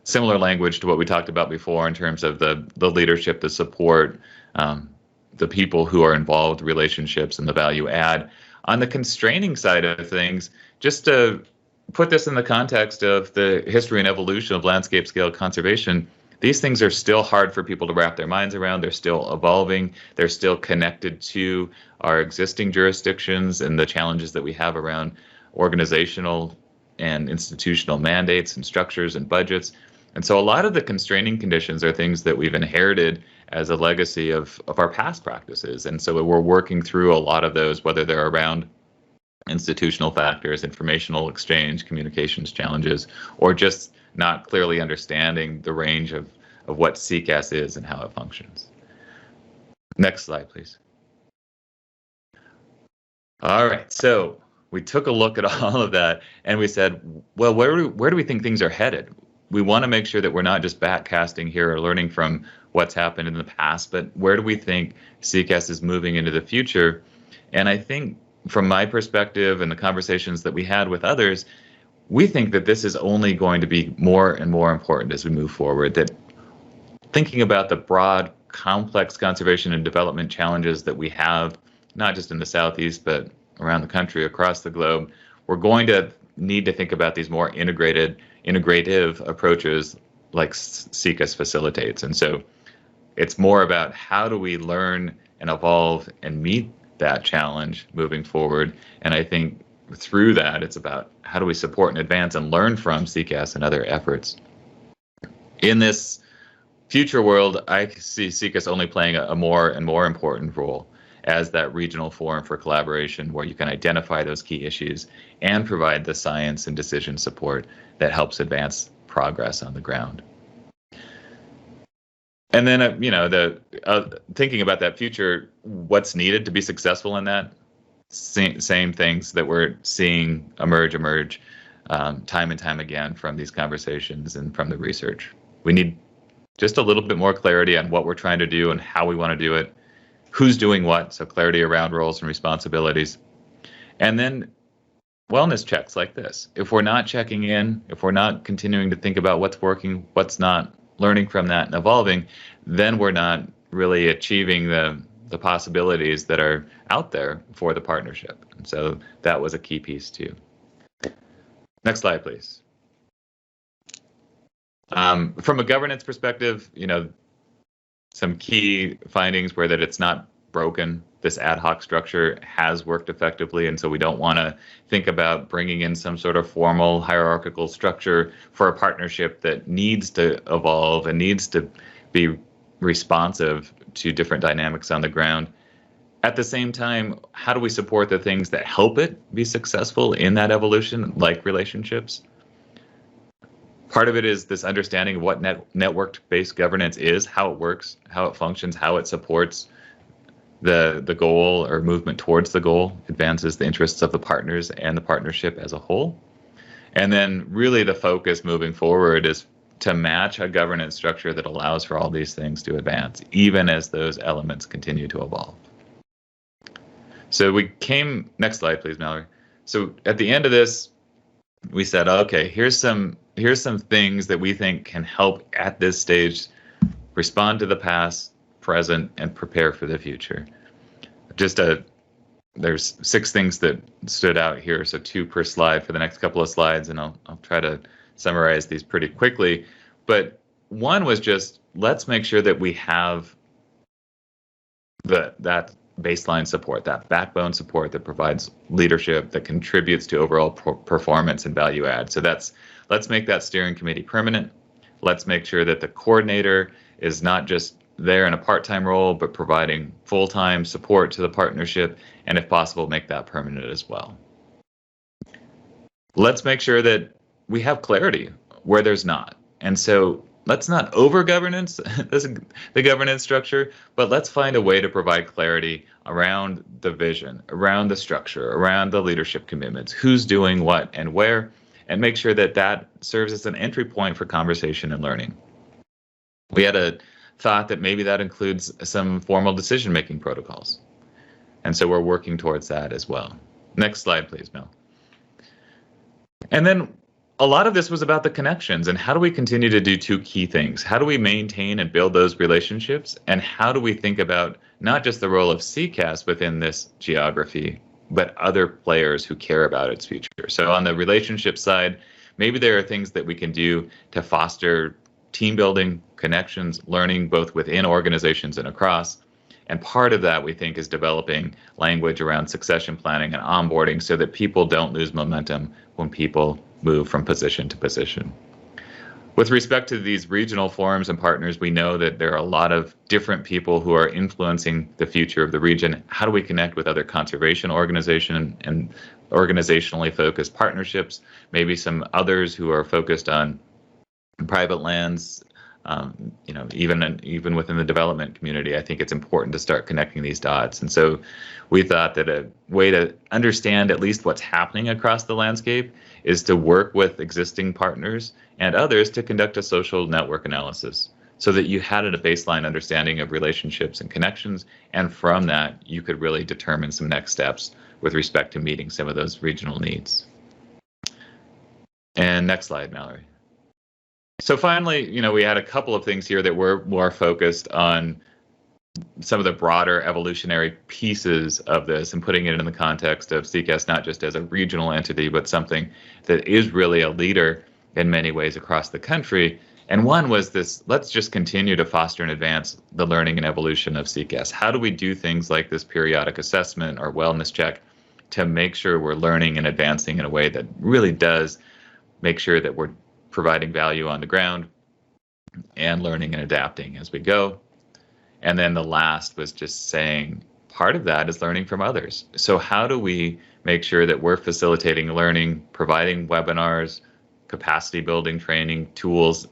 Speaker 3: similar language to what we talked about before in terms of the leadership, the support, the people who are involved, relationships, and the value add. On the constraining side of things, just to put this in the context of the history and evolution of landscape scale conservation, these things are still hard for people to wrap their minds around. They're still evolving. They're still connected to our existing jurisdictions and the challenges that we have around organizational and institutional mandates and structures and budgets. And so a lot of the constraining conditions are things that we've inherited as a legacy of our past practices. And so we're working through a lot of those, whether they're around institutional factors, informational exchange, communications challenges, or just not clearly understanding the range of what CCAS is and how it functions. Next slide, please. All right, so we took a look at all of that and we said, well, where do we think things are headed? We want to make sure that we're not just backcasting here or learning from what's happened in the past, but where do we think CCAS is moving into the future? And I think from my perspective and the conversations that we had with others, we think that this is only going to be more and more important as we move forward, that thinking about the broad, complex conservation and development challenges that we have not just in the Southeast, but around the country, across the globe, we're going to need to think about these more integrative approaches like SECAS facilitates. And so it's more about how do we learn and evolve and meet that challenge moving forward. And I think through that, it's about how do we support and advance and learn from CCAS and other efforts. In this future world, I see CCAS only playing a more and more important role as that regional forum for collaboration where you can identify those key issues and provide the science and decision support that helps advance progress on the ground. And then, thinking about that future, what's needed to be successful in that? Same things that we're seeing emerge time and time again from these conversations and from the research. We need just a little bit more clarity on what we're trying to do and how we want to do it, who's doing what, so clarity around roles and responsibilities. And then wellness checks like this. If we're not checking in, if we're not continuing to think about what's working, what's not, learning from that and evolving, then we're not really achieving the possibilities that are out there for the partnership. And so that was a key piece too. Next slide, please. From a governance perspective, some key findings were that it's not broken. This ad hoc structure has worked effectively, and so we don't want to think about bringing in some sort of formal hierarchical structure for a partnership that needs to evolve and needs to be responsive to different dynamics on the ground. At the same time, how do we support the things that help it be successful in that evolution, like relationships? Part of it is this understanding of what network-based governance is, how it works, how it functions, how it supports the goal or movement towards the goal, advances the interests of the partners and the partnership as a whole. And then really the focus moving forward is to match a governance structure that allows for all these things to advance, even as those elements continue to evolve. So next slide, please, Mallory. So at the end of this, we said, okay, here's some things that we think can help at this stage respond to the past, present, and prepare for the future. There's 6 things that stood out here, so 2 per slide for the next couple of slides, and I'll try to summarize these pretty quickly. But one was just, let's make sure that we have that baseline support, that backbone support that provides leadership, that contributes to overall performance and value add. So let's make that steering committee permanent. Let's make sure that the coordinator is not just there in a part-time role, but providing full-time support to the partnership, and if possible, make that permanent as well. Let's make sure that we have clarity where there's not. And so let's not over-governance the governance structure, but let's find a way to provide clarity around the vision, around the structure, around the leadership commitments, who's doing what and where, and make sure that that serves as an entry point for conversation and learning. We had a thought that maybe that includes some formal decision-making protocols. And so we're working towards that as well. Next slide, please, Mel. And then a lot of this was about the connections and how do we continue to do 2 key things? How do we maintain and build those relationships? And how do we think about not just the role of CCAS within this geography, but other players who care about its future? So on the relationship side, maybe there are things that we can do to foster team building, connections, learning both within organizations and across. And part of that, we think, is developing language around succession planning and onboarding so that people don't lose momentum when people move from position to position. With respect to these regional forums and partners, we know that there are a lot of different people who are influencing the future of the region. How do we connect with other conservation organizations and organizationally focused partnerships? Maybe some others who are focused on private lands, even within the development community. I think it's important to start connecting these dots. And so we thought that a way to understand at least what's happening across the landscape is to work with existing partners and others to conduct a social network analysis so that you had a baseline understanding of relationships and connections. And from that, you could really determine some next steps with respect to meeting some of those regional needs. And next slide, Mallory. So finally, we had a couple of things here that were more focused on some of the broader evolutionary pieces of this and putting it in the context of CCAS, not just as a regional entity, but something that is really a leader in many ways across the country. And one was this: let's just continue to foster and advance the learning and evolution of CCAS. How do we do things like this periodic assessment or wellness check to make sure we're learning and advancing in a way that really does make sure that we're providing value on the ground and learning and adapting as we go? And then the last was just saying part of that is learning from others. So how do we make sure that we're facilitating learning, providing webinars, capacity building training, tools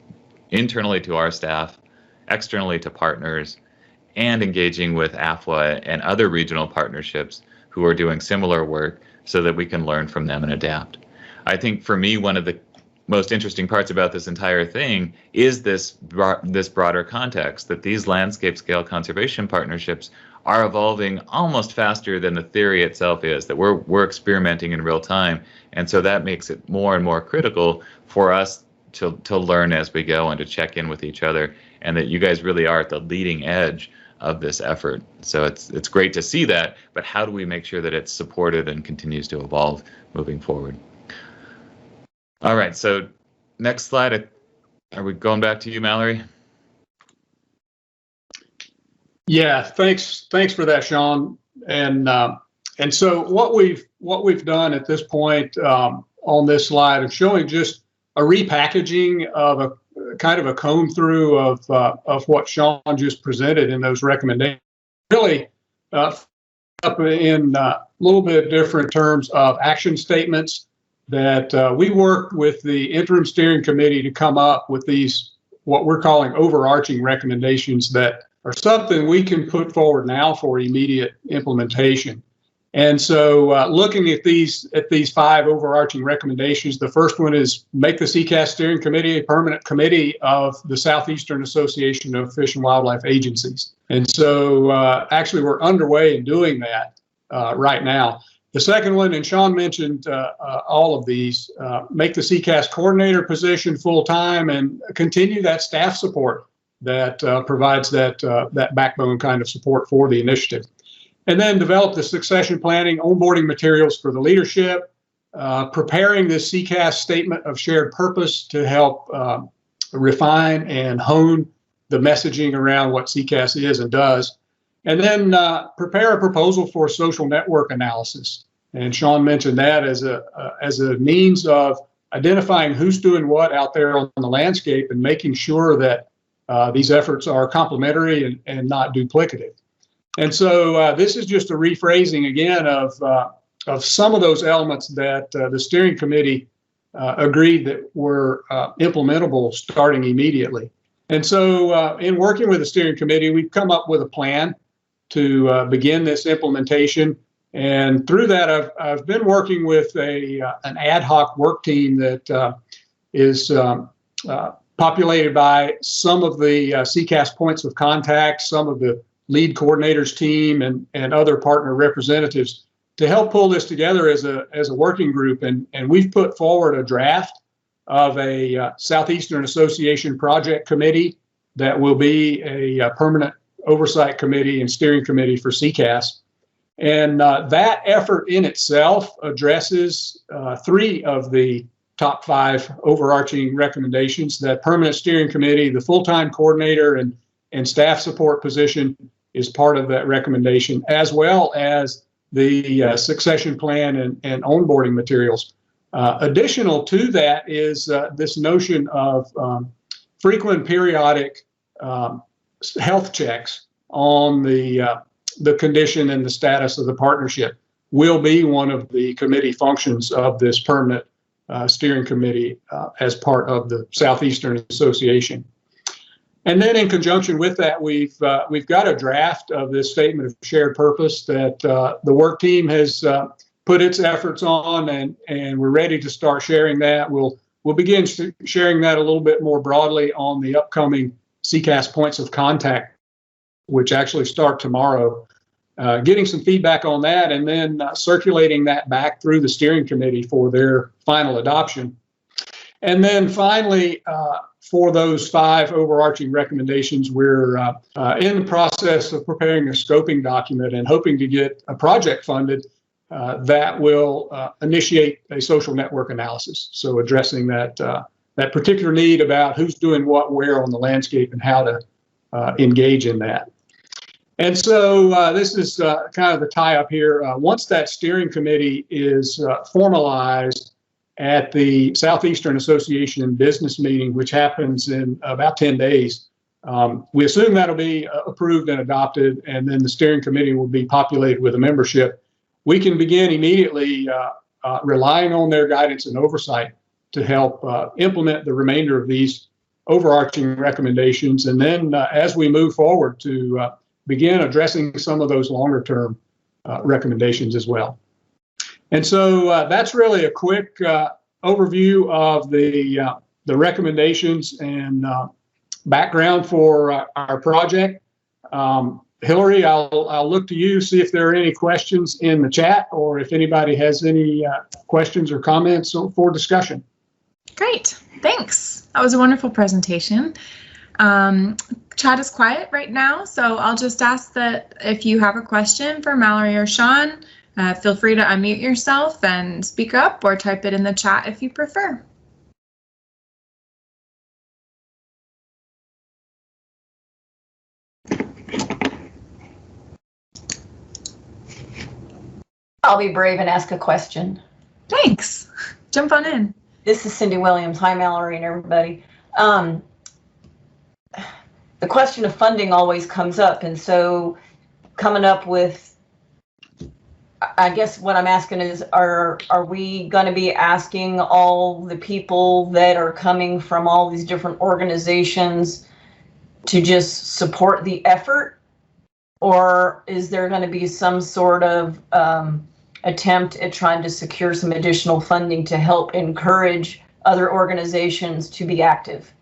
Speaker 3: internally to our staff, externally to partners, and engaging with AFWA and other regional partnerships who are doing similar work so that we can learn from them and adapt. I think for me, one of the most interesting parts about this entire thing is this broader context, that these landscape scale conservation partnerships are evolving almost faster than the theory itself is, that we're experimenting in real time. And so that makes it more and more critical for us to learn as we go and to check in with each other, and that you guys really are at the leading edge of this effort. So it's great to see that, but how do we make sure that it's supported and continues to evolve moving forward? All right, so next slide. Are we going back to you, Mallory?
Speaker 2: Yeah, thanks for that, Shawn. And so what we've done at this point on this slide is showing just a repackaging of a kind of a comb through of what Shawn just presented in those recommendations. Really up in a little bit different terms of action statements that we worked with the interim steering committee to come up with these, what we're calling overarching recommendations that are something we can put forward now for immediate implementation. And so looking at these 5 overarching recommendations, the first one is make the CCAS steering committee a permanent committee of the Southeastern Association of Fish and Wildlife Agencies. And so actually we're underway in doing that right now. The second one, and Shawn mentioned all of these, make the CCAS coordinator position full-time and continue that staff support that provides that backbone kind of support for the initiative. And then develop the succession planning, onboarding materials for the leadership, preparing this CCAS statement of shared purpose to help refine and hone the messaging around what CCAS is and does. And then prepare a proposal for social network analysis. And Shawn mentioned that as a means of identifying who's doing what out there on the landscape and making sure that these efforts are complementary and not duplicative. And so this is just a rephrasing again of some of those elements that the steering committee agreed that were implementable starting immediately. And so in working with the steering committee, we've come up with a plan to begin this implementation. And through that, I've been working with an ad hoc work team that is populated by some of the CCAS points of contact, some of the lead coordinators team, and other partner representatives to help pull this together as a working group. And we've put forward a draft of a Southeastern Association project committee that will be a permanent oversight committee and steering committee for CCAS. And that effort in itself addresses 3 of the top 5 overarching recommendations. That permanent steering committee, the full-time coordinator and staff support position is part of that recommendation, as well as the succession plan and onboarding materials. Additional to that is this notion of frequent periodic health checks on the condition and the status of the partnership will be one of the committee functions of this permanent steering committee as part of the Southeastern Association. And then in conjunction with that, we've got a draft of this statement of shared purpose that the work team has put its efforts on, and we're ready to start sharing that. We'll begin sharing that a little bit more broadly on the upcoming CCAS points of contact, which actually start tomorrow. Getting some feedback on that, and then circulating that back through the steering committee for their final adoption. And then finally, for those 5 overarching recommendations, we're in the process of preparing a scoping document and hoping to get a project funded that will initiate a social network analysis. So addressing that particular need about who's doing what where on the landscape and how to engage in that. And so this is kind of the tie-up here. Once that steering committee is formalized at the Southeastern Association business meeting, which happens in about 10 days, we assume that'll be approved and adopted, and then the steering committee will be populated with a membership. We can begin immediately relying on their guidance and oversight to help implement the remainder of these overarching recommendations, and then as we move forward to begin addressing some of those longer term recommendations as well. And so that's really a quick overview of the recommendations and background for our project. Hillary, I'll look to you, see if there are any questions in the chat or if anybody has any questions or comments for discussion.
Speaker 1: Great, thanks. That was a wonderful presentation. Chat is quiet right now, so I'll just ask that if you have a question for Mallory or Shawn, feel free to unmute yourself and speak up or type it in the chat if you prefer.
Speaker 4: I'll be brave and ask a question.
Speaker 1: Thanks. Jump on in.
Speaker 4: This is Cindy Williams. Hi, Mallory and everybody. The question of funding always comes up, and so coming up with, I guess what I'm asking is, are we going to be asking all the people that are coming from all these different organizations to just support the effort, or is there going to be some sort of attempt at trying to secure some additional funding to help encourage other organizations to be active?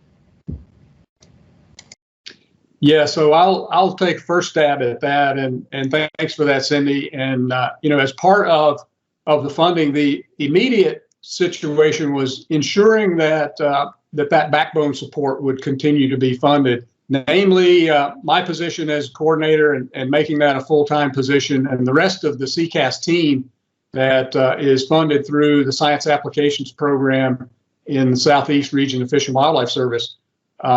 Speaker 2: Yeah, so I'll take first stab at that, and thanks for that, Cindy. And as part of the funding, the immediate situation was ensuring that that backbone support would continue to be funded. Namely, my position as coordinator and making that a full-time position, and the rest of the CCAS team that is funded through the Science Applications Program in the Southeast Region of Fish and Wildlife Service,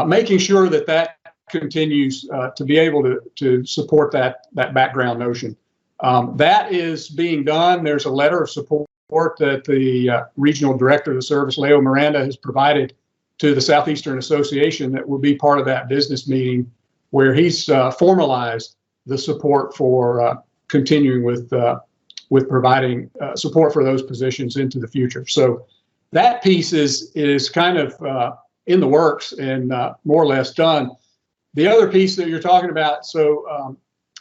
Speaker 2: making sure that continues to be able to support that background notion. That is being done. There's a letter of support that the regional director of the service, Leo Miranda, has provided to the Southeastern Association that will be part of that business meeting, where he's formalized the support for continuing with providing support for those positions into the future. So that piece is kind of in the works and more or less done. The other piece that you're talking about, so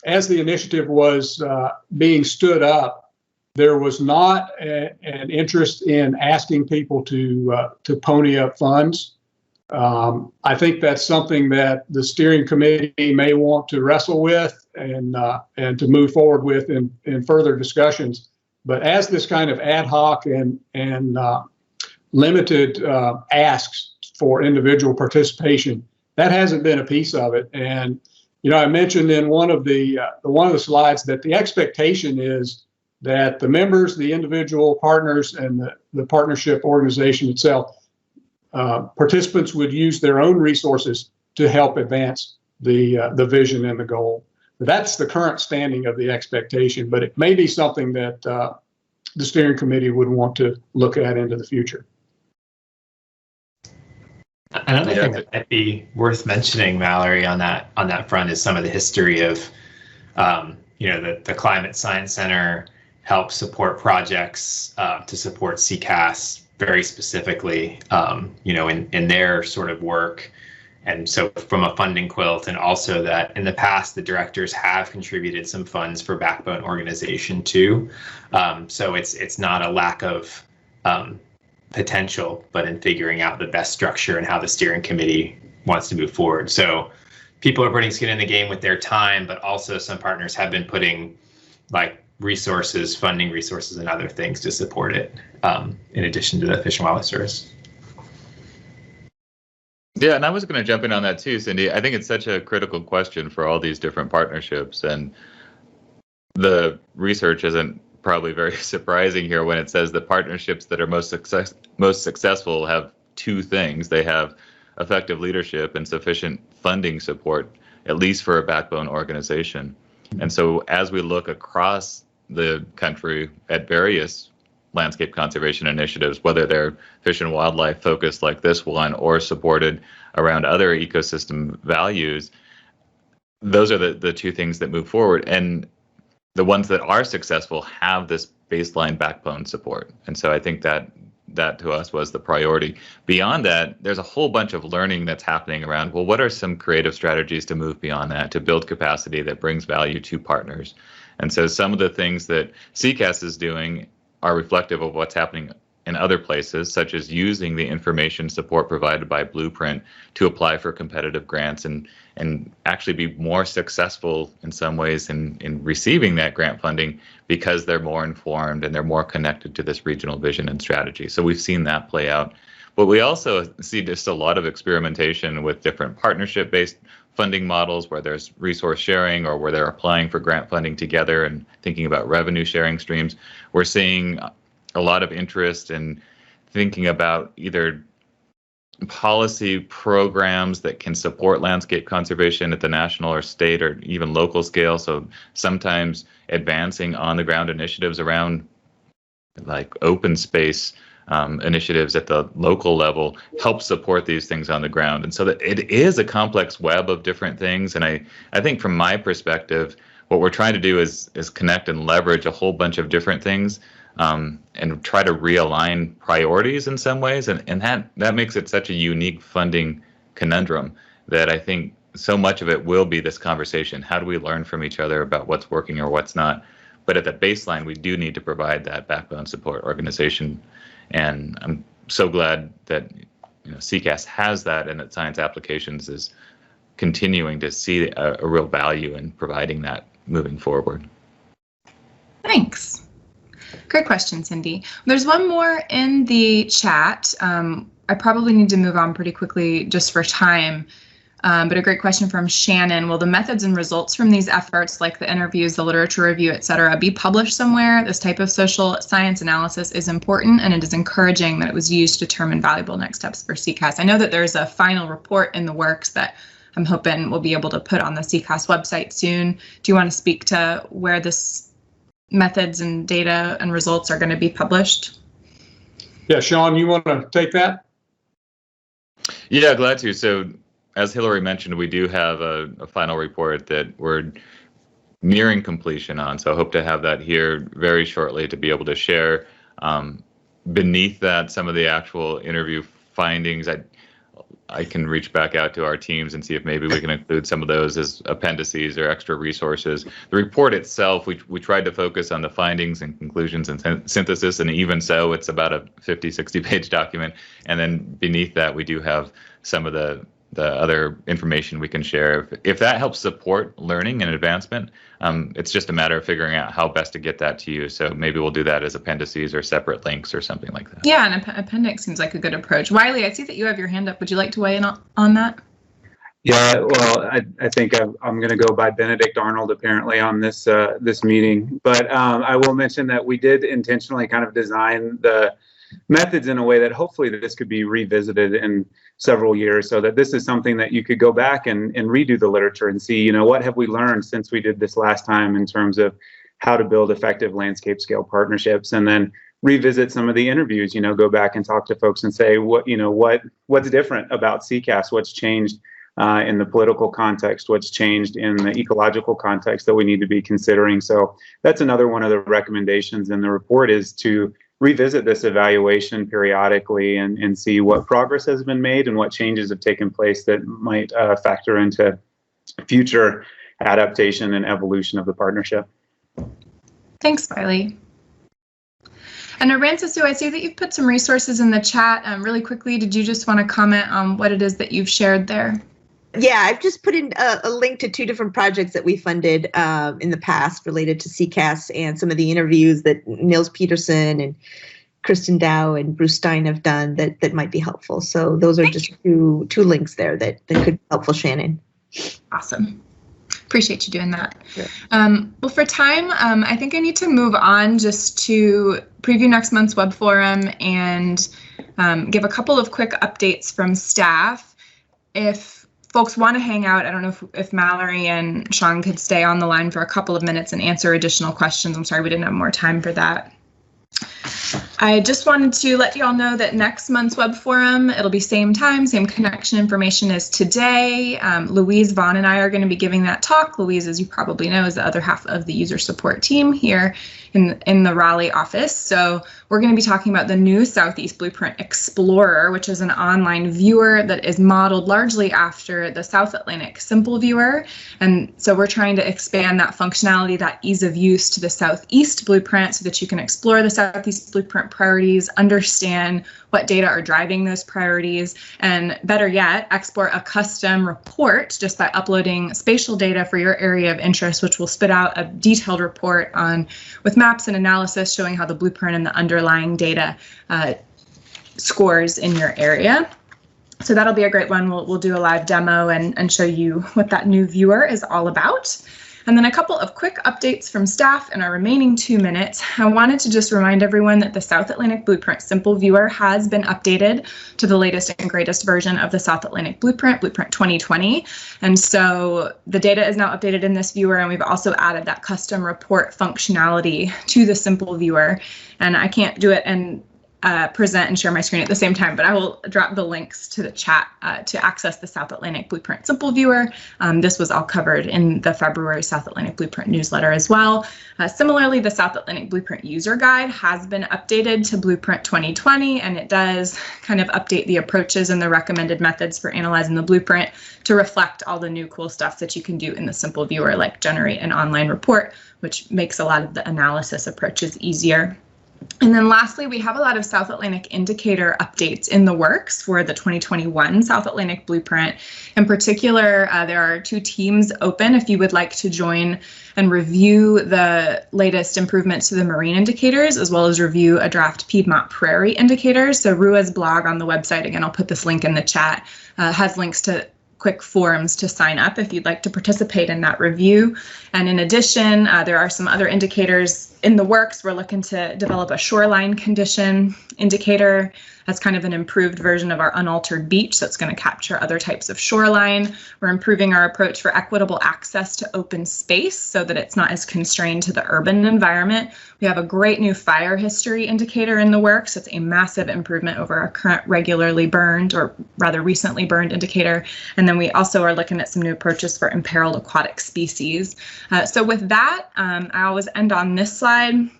Speaker 2: as the initiative was being stood up, there was not an interest in asking people to pony up funds. I think that's something that the steering committee may want to wrestle with and to move forward with in further discussions. But as this kind of ad hoc and limited asks for individual participation, that hasn't been a piece of it. And I mentioned in one of the slides that the expectation is that the members, the individual partners, and the partnership organization itself, participants would use their own resources to help advance the vision and the goal. That's the current standing of the expectation, but it may be something that the steering committee would want to look at into the future.
Speaker 5: Another thing that might be worth mentioning, Mallory, on that front is some of the history of, the Climate Science Center helps support projects to support CCAS very specifically, in their sort of work. And so from a funding quilt, and also that in the past, the directors have contributed some funds for backbone organization too. So it's not a lack of potential, but in figuring out the best structure and how the steering committee wants to move forward. So people are putting skin in the game with their time, but also some partners have been putting resources, funding resources, and other things to support it, in addition to the Fish and Wildlife Service.
Speaker 3: Yeah, and I was going to jump in on that too, Cindy. I think it's such a critical question for all these different partnerships, and the research isn't probably very surprising here when it says that partnerships that are most successful have two things. They have effective leadership and sufficient funding support, at least for a backbone organization. And so as we look across the country at various landscape conservation initiatives, whether they're fish and wildlife focused like this one or supported around other ecosystem values, those are the two things that move forward. And the ones that are successful have this baseline backbone support. And so I think that to us was the priority. Beyond that, there's a whole bunch of learning that's happening around, well, what are some creative strategies to move beyond that, to build capacity that brings value to partners? And so some of the things that CCAS is doing are reflective of what's happening in other places, such as using the information support provided by Blueprint to apply for competitive grants and actually be more successful in some ways in receiving that grant funding because they're more informed and they're more connected to this regional vision and strategy. So we've seen that play out. But we also see just a lot of experimentation with different partnership-based funding models where there's resource sharing or where they're applying for grant funding together and thinking about revenue sharing streams. We're seeing a lot of interest in thinking about either policy programs that can support landscape conservation at the national or state or even local scale. So sometimes advancing on the ground initiatives around like open space initiatives at the local level help support these things on the ground. And so that it is a complex web of different things. And I think from my perspective, what we're trying to do is connect and leverage a whole bunch of different things and try to realign priorities in some ways. And that makes it such a unique funding conundrum that I think so much of it will be this conversation. How do we learn from each other about what's working or what's not? But at the baseline, we do need to provide that backbone support organization. And I'm so glad that CCAS has that and that Science Applications is continuing to see a real value in providing that moving forward.
Speaker 1: Thanks. Great question, Cindy. There's one more in the chat. I probably need to move on pretty quickly just for time, but a great question from Shannon. Will the methods and results from these efforts, like the interviews, the literature review, et cetera, be published somewhere? This type of social science analysis is important, and it is encouraging that it was used to determine valuable next steps for CCAS. I know that there's a final report in the works that I'm hoping we'll be able to put on the CCAS website soon. Do you want to speak to where this methods and data and results are going to be published?
Speaker 2: Yeah, Shawn, you want to take that?
Speaker 3: Yeah, glad to. So as Hillary mentioned, we do have a final report that we're nearing completion on. So I hope to have that here very shortly to be able to share. Beneath that, some of the actual interview findings, I can reach back out to our teams and see if maybe we can include some of those as appendices or extra resources. The report itself, we tried to focus on the findings and conclusions and synthesis, and even so, it's about a 50, 60-page document. And then beneath that, we do have some of the other information we can share. If that helps support learning and advancement, it's just a matter of figuring out how best to get that to you. So maybe we'll do that as appendices or separate links or something like that.
Speaker 1: Yeah, an appendix seems like a good approach. Wiley, I see that you have your hand up. Would you like to weigh in on that?
Speaker 6: Yeah, well, I think I'm going to go by Benedict Arnold apparently on this meeting. But I will mention that we did intentionally kind of design the methods in a way that hopefully this could be revisited in several years, so that this is something that you could go back and redo the literature and see, what have we learned since we did this last time in terms of how to build effective landscape scale partnerships, and then revisit some of the interviews, go back and talk to folks and say, what's different about CCAS, what's changed in the political context, what's changed in the ecological context that we need to be considering. So that's another one of the recommendations in the report, is to revisit this evaluation periodically and see what progress has been made and what changes have taken place that might factor into future adaptation and evolution of the partnership.
Speaker 1: Thanks, Wiley. And Aranza, Sue, I see that you've put some resources in the chat. Really quickly, did you just want to comment on what it is that you've shared there?
Speaker 7: Yeah, I've just put in a link to 2 different projects that we funded in the past related to CCAS, and some of the interviews that Nils Peterson and Kristen Dow and Bruce Stein have done that might be helpful. So those are just two links there that could be helpful, Shannon.
Speaker 1: Awesome. Appreciate you doing that.
Speaker 7: Sure.
Speaker 1: Well, for time, I think I need to move on just to preview next month's web forum and give a couple of quick updates from staff. If folks want to hang out, I don't know if Mallory and Shawn could stay on the line for a couple of minutes and answer additional questions. I'm sorry we didn't have more time for that. I just wanted to let you all know that next month's web forum, it'll be same time, same connection information as today. Louise Vaughn and I are going to be giving that talk. Louise, as you probably know, is the other half of the user support team here in the Raleigh office. So we're going to be talking about the new Southeast Blueprint Explorer, which is an online viewer that is modeled largely after the South Atlantic Simple Viewer. And so we're trying to expand that functionality, that ease of use to the Southeast Blueprint so that you can explore the Southeast Blueprint priorities, understand what data are driving those priorities, and better yet, export a custom report just by uploading spatial data for your area of interest, which will spit out a detailed report with maps and analysis showing how the blueprint and the underlying data scores in your area. So that'll be a great one. We'll do a live demo and show you what that new viewer is all about. And then a couple of quick updates from staff in our remaining 2 minutes. I wanted to just remind everyone that the South Atlantic Blueprint Simple Viewer has been updated to the latest and greatest version of the South Atlantic Blueprint, Blueprint 2020. And so the data is now updated in this viewer, and we've also added that custom report functionality to the Simple Viewer. And I can't do it and present and share my screen at the same time, but I will drop the links to the chat to access the South Atlantic Blueprint Simple Viewer. This was all covered in the February South Atlantic Blueprint newsletter as well. Similarly, the South Atlantic Blueprint User Guide has been updated to Blueprint 2020, and it does kind of update the approaches and the recommended methods for analyzing the blueprint to reflect all the new cool stuff that you can do in the Simple Viewer, like generate an online report, which makes a lot of the analysis approaches easier. And then lastly, we have a lot of South Atlantic indicator updates in the works for the 2021 South Atlantic Blueprint. In particular, there are 2 teams open if you would like to join and review the latest improvements to the marine indicators, as well as review a draft Piedmont Prairie indicators. So RUA's blog on the website, again, I'll put this link in the chat, has links to quick forms to sign up if you'd like to participate in that review. And in addition, there are some other indicators in the works. We're looking to develop a shoreline condition indicator. That's kind of an improved version of our unaltered beach, so it's going to capture other types of shoreline. We're improving our approach for equitable access to open space so that it's not as constrained to the urban environment. We have a great new fire history indicator in the works. It's a massive improvement over our current regularly burned, or rather recently burned, indicator. And then we also are looking at some new approaches for imperiled aquatic species. So with that, I always end on this slide.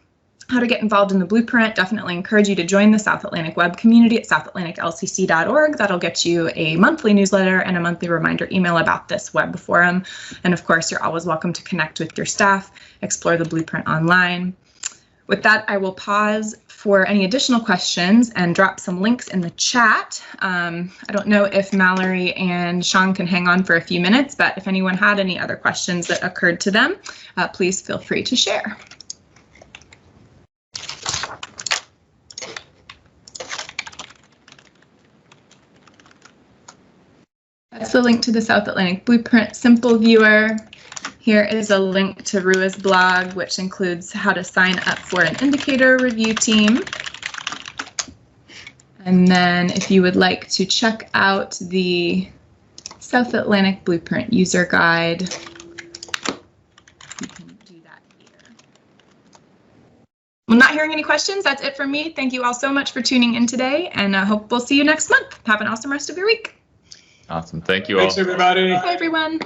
Speaker 1: How to get involved in the blueprint. Definitely encourage you to join the South Atlantic web community at southatlanticlcc.org. That'll get you a monthly newsletter and a monthly reminder email about this web forum. And of course, you're always welcome to connect with your staff, explore the blueprint online. With that, I will pause for any additional questions and drop some links in the chat. I don't know if Mallory and Shawn can hang on for a few minutes, but if anyone had any other questions that occurred to them, please feel free to share. That's the link to the South Atlantic Blueprint Simple Viewer. Here is a link to RUA's blog, which includes how to sign up for an indicator review team. And then if you would like to check out the South Atlantic Blueprint User Guide, you can do that here. Well, not hearing any questions, that's it from me. Thank you all so much for tuning in today, and I hope we'll see you next month. Have an awesome rest of your week.
Speaker 3: Awesome. Thank you all.
Speaker 2: Thanks, everybody.
Speaker 1: Bye, everyone.